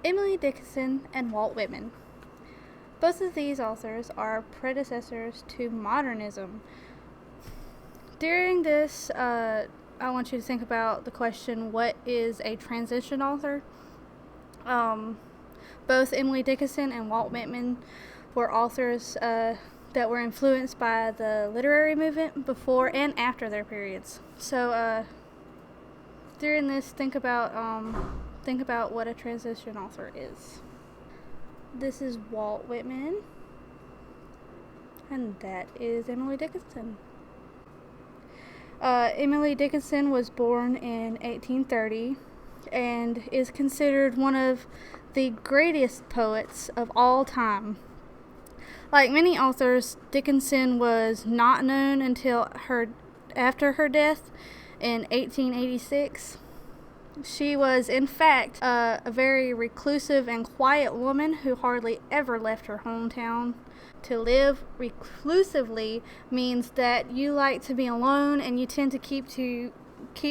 Emily Dickinson and Walt Whitman. Both of these authors are predecessors to modernism. During this, I want you to think about the question, what is a transition author? Both Emily Dickinson and Walt Whitman were authors that were influenced by the literary movement before and after their periods. So during this, think about what a transition author is. This is Walt Whitman, and that is Emily Dickinson. Emily Dickinson was born in 1830 and is considered one of the greatest poets of all time. Like many authors, Dickinson was not known until after her death in 1886. She was, in fact, a very reclusive and quiet woman who hardly ever left her hometown. To live reclusively means that you like to be alone and you tend to keep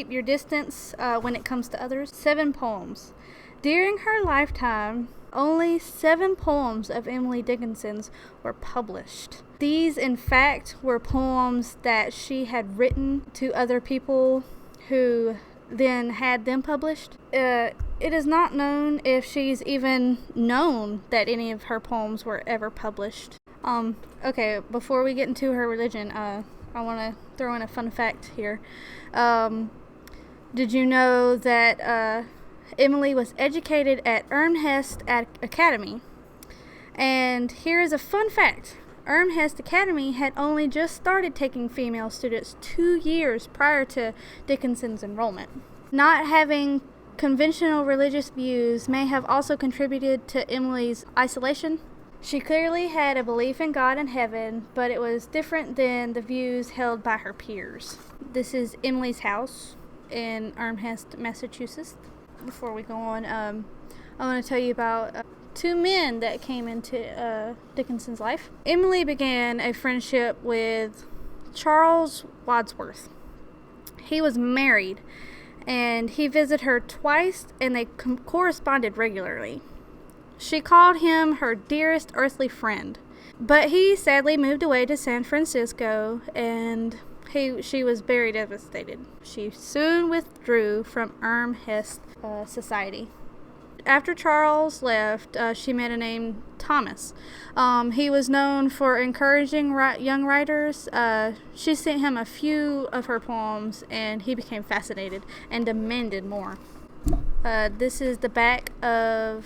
your distance when it comes to others. 7 poems. During her lifetime, only 7 poems of Emily Dickinson's were published. These, in fact, were poems that she had written to other people who then had them published. It is not known if she's even known that any of her poems were ever published. Okay, before we get into her religion, I want to throw in a fun fact here. Did you know that Emily was educated at Untitled Academy? And here is a fun fact. Untitled Academy had only just started taking female students 2 years prior to Dickinson's enrollment. Not having conventional religious views may have also contributed to Emily's isolation. She clearly had a belief in God and heaven, but it was different than the views held by her peers. This is Emily's house in Elmhurst, Massachusetts. Before we go on, I want to tell you about 2 men that came into Dickinson's life. Emily began a friendship with Charles Wadsworth. He was married, and he visited her twice, and they corresponded regularly. She called him her dearest earthly friend, but he sadly moved away to San Francisco, and she was very devastated. She soon withdrew from Elmhurst society. After Charles left, she met a named Thomas. He was known for encouraging young writers. She sent him a few of her poems, and he became fascinated and demanded more. This is the back of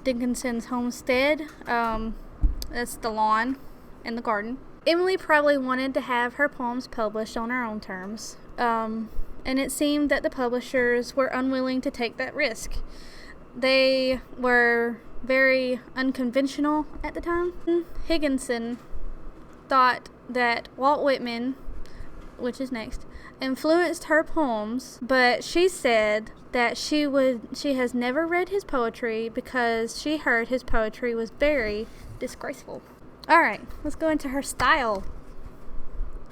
Dickinson's homestead. That's the lawn and the garden. Emily probably wanted to have her poems published on her own terms, and it seemed that the publishers were unwilling to take that risk. They were very unconventional at the time. Higginson thought that Walt Whitman, which is next, influenced her poems, but she said that she has never read his poetry because she heard his poetry was very disgraceful. Alright, let's go into her style.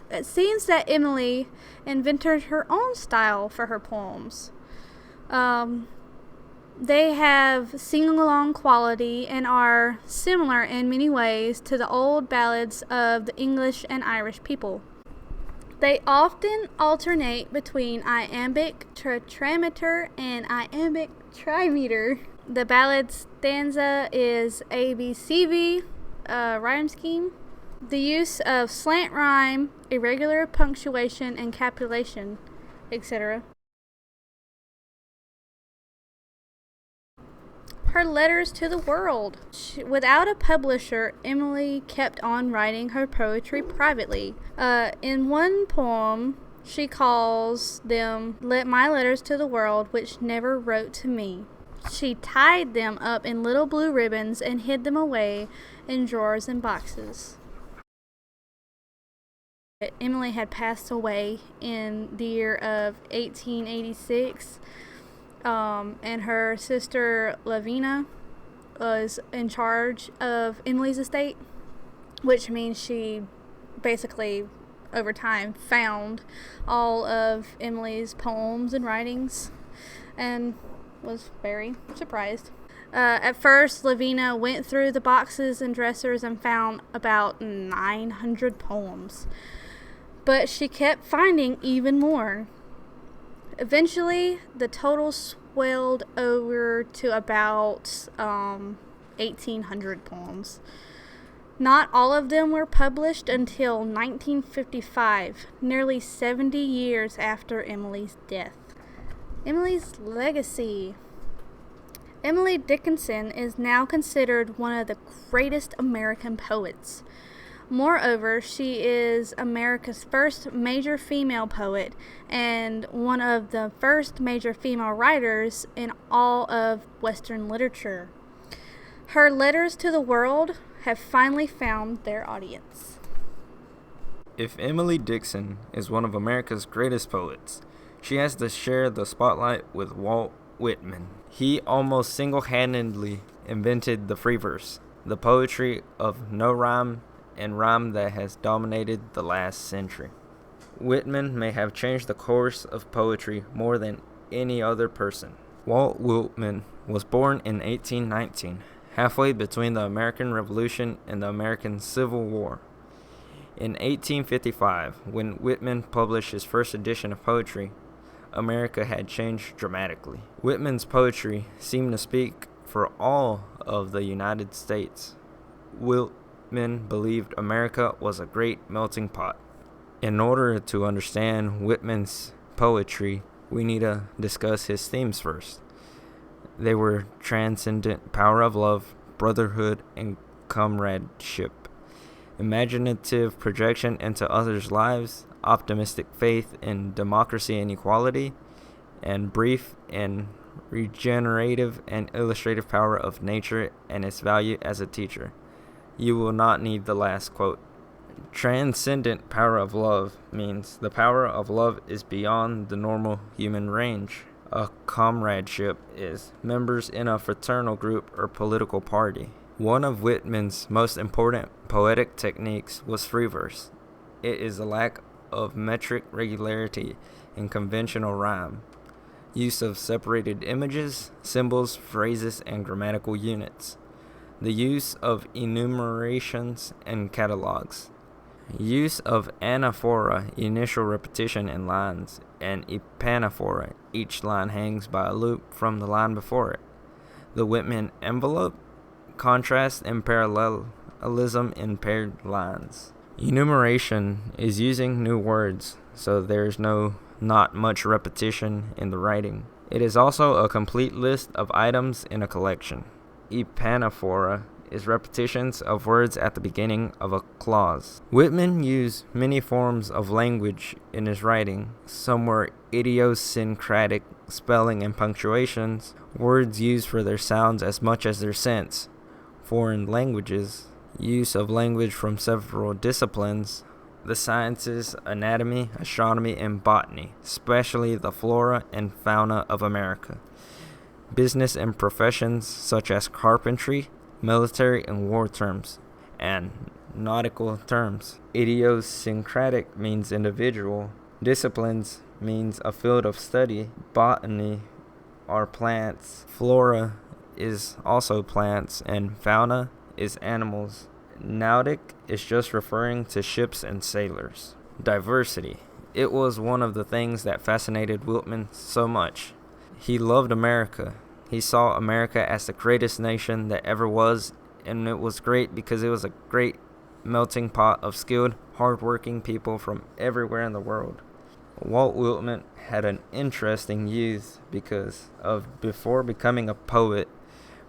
It seems that Emily invented her own style for her poems. They have sing-along quality and are similar in many ways to the old ballads of the English and Irish people. They often alternate between iambic tetrameter and iambic trimeter. The ballad stanza is ABCB rhyme scheme. The use of slant rhyme, irregular punctuation, and capitulation, etc. Her letters to the world. Without a publisher, Emily kept on writing her poetry privately. In one poem, she calls them My Letters to the World, which never wrote to me. She tied them up in little blue ribbons and hid them away in drawers and boxes. Emily had passed away in the year of 1886. And her sister Lavina was in charge of Emily's estate, which means she basically over time found all of Emily's poems and writings and was very surprised. At first, Lavina went through the boxes and dressers and found about 900 poems. But she kept finding even more. Eventually, the total swelled over to about 1,800 poems. Not all of them were published until 1955, nearly 70 years after Emily's death. Emily's legacy. Emily Dickinson is now considered one of the greatest American poets. Moreover, she is America's first major female poet and one of the first major female writers in all of Western literature. Her letters to the world have finally found their audience. If Emily Dickinson is one of America's greatest poets, she has to share the spotlight with Walt Whitman. He almost single-handedly invented the free verse, the poetry of no rhyme and rhyme that has dominated the last century. Whitman may have changed the course of poetry more than any other person. Walt Whitman was born in 1819, halfway between the American Revolution and the American Civil War. In 1855, when Whitman published his first edition of poetry, America had changed dramatically. Whitman's poetry seemed to speak for all of the United States. Whitman believed America was a great melting pot. In order to understand Whitman's poetry, we need to discuss his themes first. They were transcendent power of love, brotherhood, and comradeship, imaginative projection into others' lives, optimistic faith in democracy and equality, and brief and regenerative and illustrative power of nature and its value as a teacher. You will not need the last quote. Transcendent power of love means the power of love is beyond the normal human range. A comradeship is members in a fraternal group or political party. One of Whitman's most important poetic techniques was free verse. It is a lack of metric regularity in conventional rhyme, use of separated images, symbols, phrases, and grammatical units, the use of enumerations and catalogs, use of anaphora, initial repetition in lines, and epanaphora, each line hangs by a loop from the line before it, the Whitman envelope, contrast and parallelism in paired lines. Enumeration is using new words, so there's not much repetition in the writing. It is also a complete list of items in a collection. Epanaphora is repetitions of words at the beginning of a clause. Whitman used many forms of language in his writing. Some were idiosyncratic, spelling and punctuations, words used for their sounds as much as their sense. Foreign languages, use of language from several disciplines, the sciences, anatomy, astronomy, and botany, especially the flora and fauna of America. Business and professions such as carpentry, military and war terms, and nautical terms. Idiosyncratic means individual. Disciplines means a field of study. Botany are plants. Flora is also plants, and fauna is animals. Nautic is just referring to ships and sailors. Diversity. It was one of the things that fascinated Whitman so much. He loved America. He saw America as the greatest nation that ever was, and it was great because it was a great melting pot of skilled, hardworking people from everywhere in the world. Walt Whitman had an interesting youth because before becoming a poet,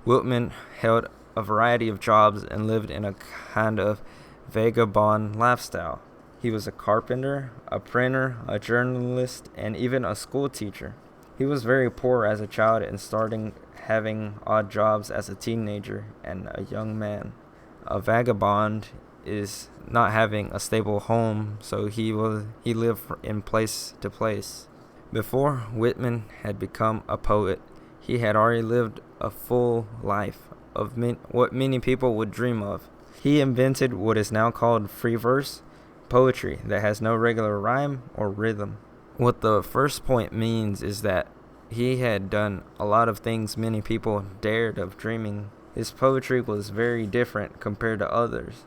Whitman held a variety of jobs and lived in a kind of vagabond lifestyle. He was a carpenter, a printer, a journalist, and even a school teacher. He was very poor as a child and starting having odd jobs as a teenager and a young man. A vagabond is not having a stable home, so he lived in place to place. Before Whitman had become a poet, he had already lived a full life of what many people would dream of. He invented what is now called free verse, poetry that has no regular rhyme or rhythm. What the first point means is that He had done a lot of things many people dared of dreaming. His poetry was very different compared to others.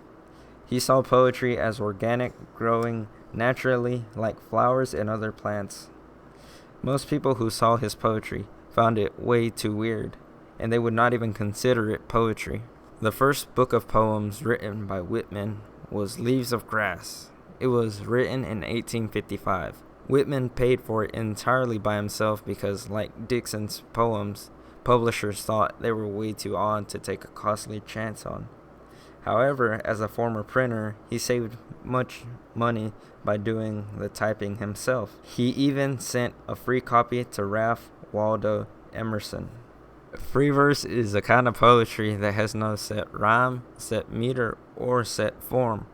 He saw poetry as organic, growing naturally like flowers and other plants. Most people who saw his poetry found it way too weird, and they would not even consider it poetry. The first book of poems written by Whitman was Leaves of Grass. It was written in 1855. Whitman paid for it entirely by himself because, like Dixon's poems, publishers thought they were way too odd to take a costly chance on. However, as a former printer, he saved much money by doing the typing himself. He even sent a free copy to Ralph Waldo Emerson. Free verse is a kind of poetry that has no set rhyme, set meter, or set form.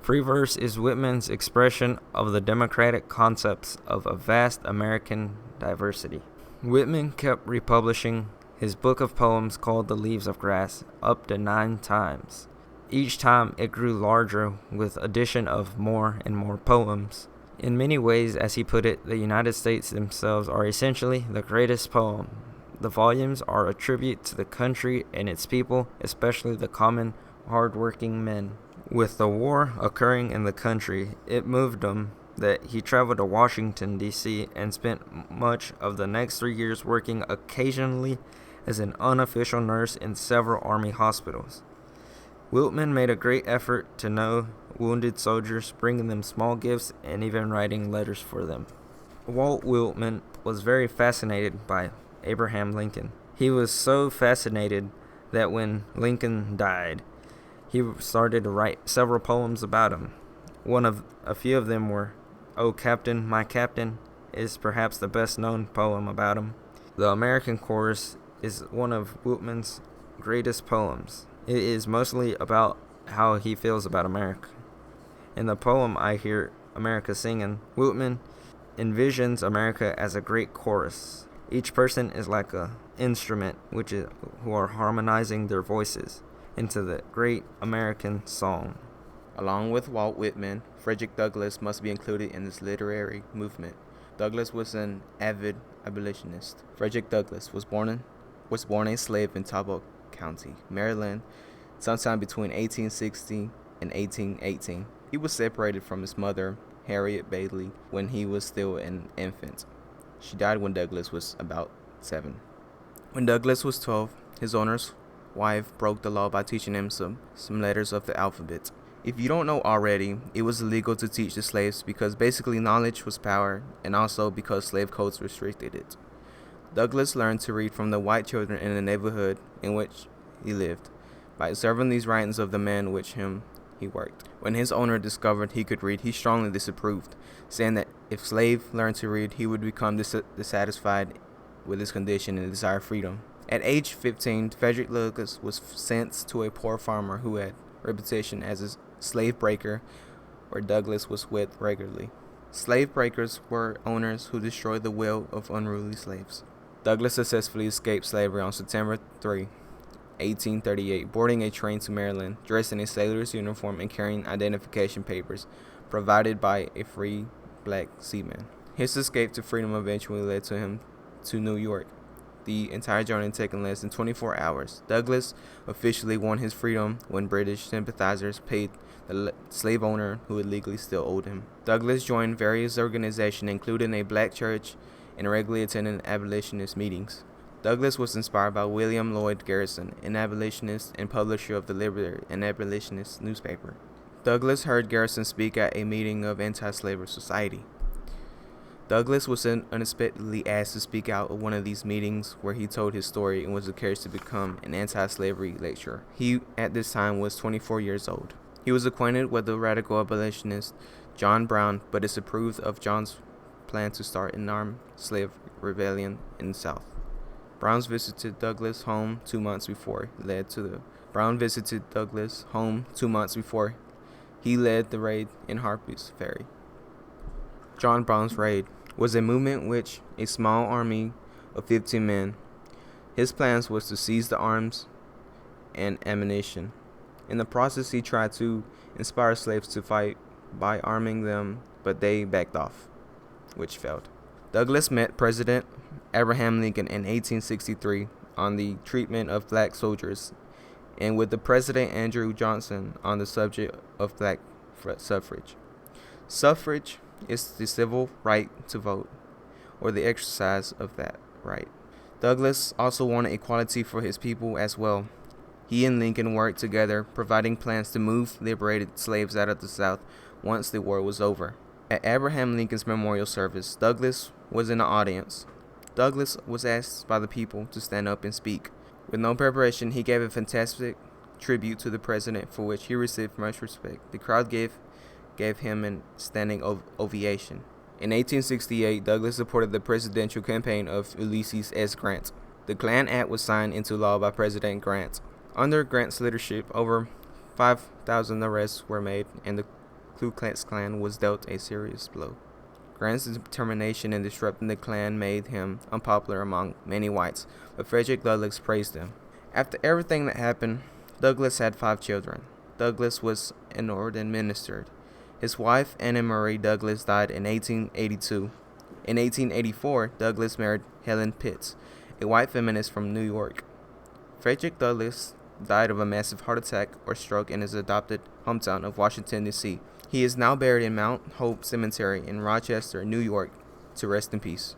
Free verse is Whitman's expression of the democratic concepts of a vast American diversity. Whitman kept republishing his book of poems called The Leaves of Grass up to 9 times. Each time it grew larger with addition of more and more poems. In many ways, as he put it, the United States themselves are essentially the greatest poem. The volumes are a tribute to the country and its people, especially the common, hard-working men. With the war occurring in the country, it moved him that he traveled to Washington, D.C. and spent much of the next 3 years working occasionally as an unofficial nurse in several army hospitals. Whitman made a great effort to know wounded soldiers, bringing them small gifts and even writing letters for them. Walt Whitman was very fascinated by Abraham Lincoln. He was so fascinated that when Lincoln died, he started to write several poems about him. A few of them were "Oh Captain, My Captain" is perhaps the best known poem about him. The American Chorus is one of Whitman's greatest poems. It is mostly about how he feels about America. In the poem I Hear America Singing, Whitman envisions America as a great chorus. Each person is like an instrument who are harmonizing their voices into the great American song. Along with Walt Whitman, Frederick Douglass must be included in this literary movement. Douglass was an avid abolitionist. Frederick Douglass was born a slave in Talbot County, Maryland, sometime between 1860 and 1818. He was separated from his mother, Harriet Bailey, when he was still an infant. She died when Douglass was about 7. When Douglass was 12, his owner's wife broke the law by teaching him some letters of the alphabet. If you don't know already, it was illegal to teach the slaves because basically knowledge was power, and also because slave codes restricted it. Douglass learned to read from the white children in the neighborhood in which he lived, by observing these writings of the men with whom he worked. When his owner discovered he could read, he strongly disapproved, saying that if slave learned to read, he would become dissatisfied with his condition and desire freedom. At age 15, Frederick Douglass was sent to a poor farmer who had reputation as a slave breaker, where Douglass was with regularly. Slave breakers were owners who destroyed the will of unruly slaves. Douglass successfully escaped slavery on September 3, 1838, boarding a train to Maryland, dressed in a sailor's uniform and carrying identification papers provided by a free black seaman. His escape to freedom eventually led him to New York, the entire journey taking less than 24 hours. Douglass officially won his freedom when British sympathizers paid the slave owner who illegally still owed him. Douglass joined various organizations, including a black church, and regularly attended abolitionist meetings. Douglass was inspired by William Lloyd Garrison, an abolitionist and publisher of the Liberty, an abolitionist newspaper. Douglass heard Garrison speak at a meeting of Anti-Slavery Society. Douglass was unexpectedly asked to speak out at one of these meetings, where he told his story and was encouraged to become an anti-slavery lecturer. He, at this time, was 24 years old. He was acquainted with the radical abolitionist John Brown, but disapproved of John's plan to start an armed slave rebellion in the South. Brown visited Douglass' home 2 months before he led the raid in Harper's Ferry. John Brown's Raid was a movement which a small army of 15 men. His plans was to seize the arms and ammunition. In the process, he tried to inspire slaves to fight by arming them, but they backed off, which failed. Douglas met President Abraham Lincoln in 1863 on the treatment of black soldiers, and with the President Andrew Johnson on the subject of black suffrage. Suffrage is the civil right to vote, or the exercise of that right. Douglas also wanted equality for his people as well. He and Lincoln worked together, providing plans to move liberated slaves out of the South once the war was over. At Abraham Lincoln's memorial service, Douglas was in the audience. Douglas was asked by the people to stand up and speak. With no preparation, he gave a fantastic tribute to the president, for which he received much respect. The crowd gave him a standing ovation. In 1868, Douglas supported the presidential campaign of Ulysses S. Grant. The Klan Act was signed into law by President Grant. Under Grant's leadership, over 5,000 arrests were made, and the Ku Klux Klan was dealt a serious blow. Grant's determination in disrupting the Klan made him unpopular among many whites, but Frederick Douglass praised him. After everything that happened, Douglass had 5 children. Douglass was an ordained minister. His wife, Anna Marie Douglass, died in 1882. In 1884, Douglass married Helen Pitts, a white feminist from New York. Frederick Douglass died of a massive heart attack or stroke in his adopted hometown of Washington, D.C. He is now buried in Mount Hope Cemetery in Rochester, New York, to rest in peace.